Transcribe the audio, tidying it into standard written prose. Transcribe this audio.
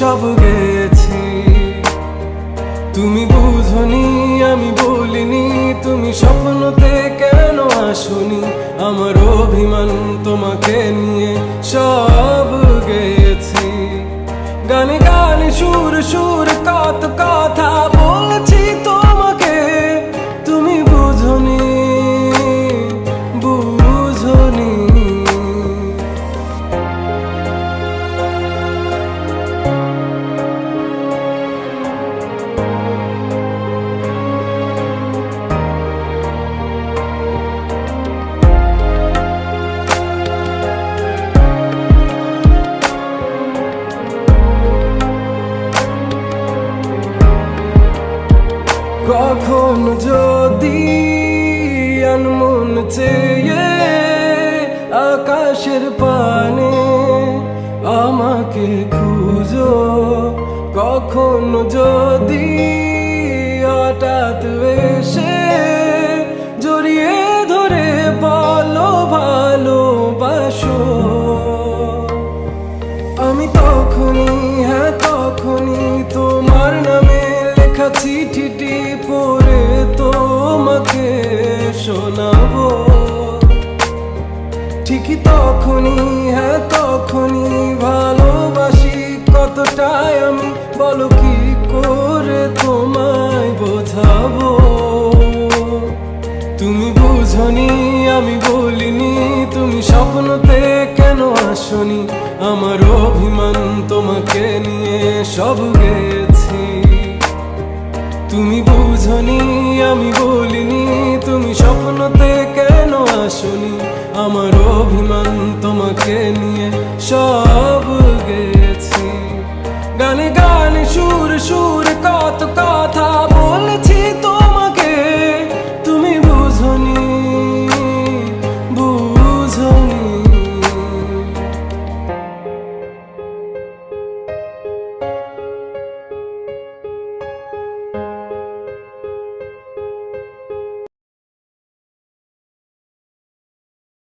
সব গেছি। তুমি বুঝনি আমি বলিনি, তুমি স্বপ্নতে কেন আসনি, আমার অভিমান তোমাকে নিয়ে সব গেছি। গানে গানে সুর সুর কত কথা বলছি তোমাকে, তুমি বুঝনি বুঝনি। কখন যদি আনমন চেয়ে আকাশের পানে আমাকে খুঁজো, কখন যদি হঠাৎ এসে জড়িয়ে ধরে বলো ভালোবাসো, আমি তখনই হ্যাঁ তখনই তোমার নামে লেখা চিঠিটি পড়ে তোমাকে শোনাবো। ঠিকই তখনই হ্যাঁ তখনই ভালোবাসি কতটাই আমি, বলো কি করে তোমায় বোঝাবো। তুমি বুঝনি আমি বলিনি, তুমি স্বপ্নতে কেন আসনি, আমার অভিমান তোমাকে নিয়ে সব গেছি। তুমি বুঝনি আমি বলিনি, তুমি স্বপ্নতে কেন আসনি, আমার অভিমান তোমাকে নিয়ে সব গেছি। গানে